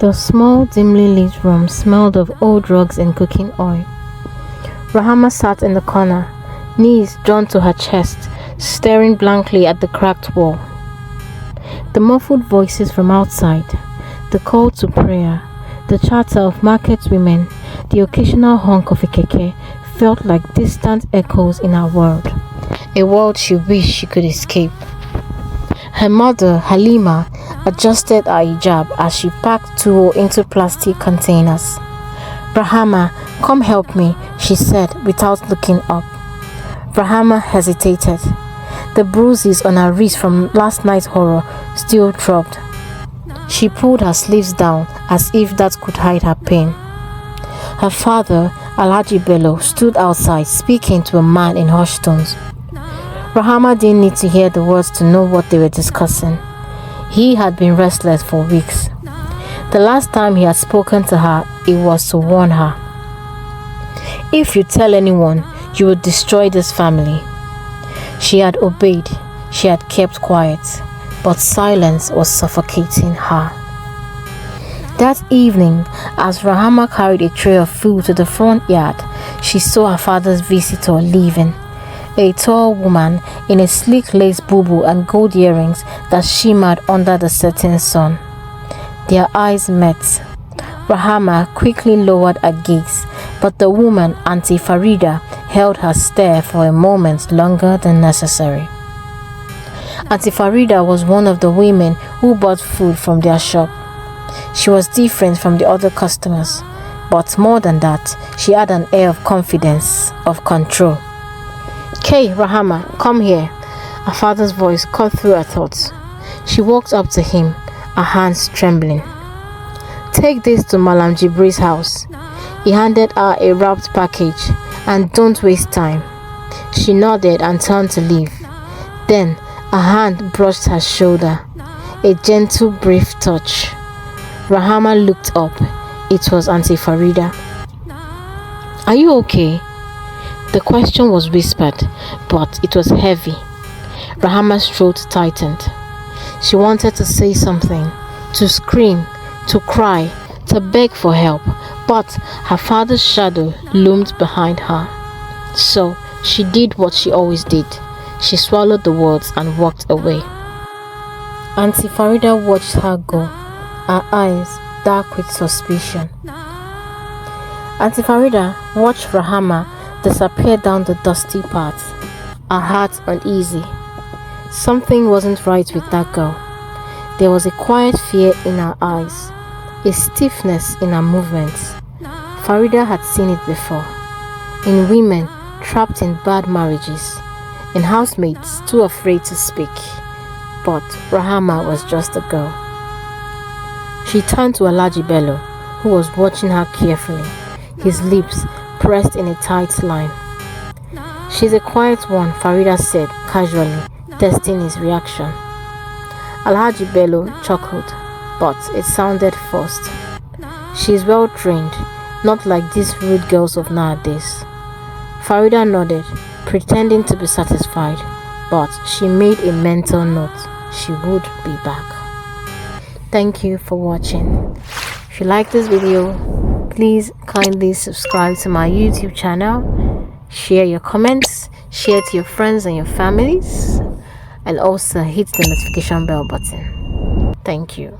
The small, dimly lit room smelled of old rugs and cooking oil. Rahama sat in the corner, knees drawn to her chest, staring blankly at the cracked wall. The muffled voices from outside, the call to prayer, the chatter of market women, the occasional honk of a keke felt like distant echoes in her world, a world she wished she could escape. Her mother, Halima, adjusted her hijab as she packed tuwo into plastic containers. "Rahama, come help me," she said without looking up. Rahama hesitated. The bruises on her wrist from last night's horror still throbbed. She pulled her sleeves down as if that could hide her pain. Her father, Alhaji Bello, stood outside speaking to a man in hushed tones. Rahama didn't need to hear the words to know what they were discussing. He had been restless for weeks. The last time he had spoken to her, it was to warn her. "If you tell anyone, you will destroy this family." She had obeyed. She had kept quiet, but silence was suffocating her. That evening, as Rahama carried a tray of food to the front yard, she saw her father's visitor leaving. A tall woman in a sleek lace bubu and gold earrings that shimmered under the setting sun. Their eyes met. Rahama quickly lowered her gaze, but the woman, Auntie Farida, held her stare for a moment longer than necessary. Auntie Farida was one of the women who bought food from their shop. She was different from the other customers, but more than that, she had an air of confidence, of control. "Kay, Rahama, come here." Her father's voice cut through her thoughts. She walked up to him, her hands trembling. "Take this to Malam Jibri's house." He handed her a wrapped package. "And don't waste time." She nodded and turned to leave. Then a hand brushed her shoulder, a gentle, brief touch. Rahama looked up. It was Auntie Farida. "Are you okay?" The question was whispered, but it was heavy. Rahama's throat tightened. She wanted to say something, to scream, to cry, to beg for help, but her father's shadow loomed behind her. So she did what she always did. She swallowed the words and walked away. Auntie Farida watched her go, her eyes dark with suspicion. Auntie Farida watched Rahama disappear down the dusty path, her heart uneasy. Something wasn't right with that girl. There was a quiet fear in her eyes, a stiffness in her movements. Farida had seen it before, in women trapped in bad marriages, in housemates too afraid to speak. But Rahama was just a girl. She turned to Alhaji Bello, who was watching her carefully, his lips pressed in a tight line. "She's a quiet one," Farida said casually, testing his reaction. Alhaji Bello chuckled, but it sounded forced. "She's well trained, not like these rude girls of nowadays." Farida nodded, pretending to be satisfied, but she made a mental note. She would be back. Thank you for watching. If you like this video, please kindly subscribe to my YouTube channel, share your comments, share to your friends and your families, and also hit the notification bell button. Thank you.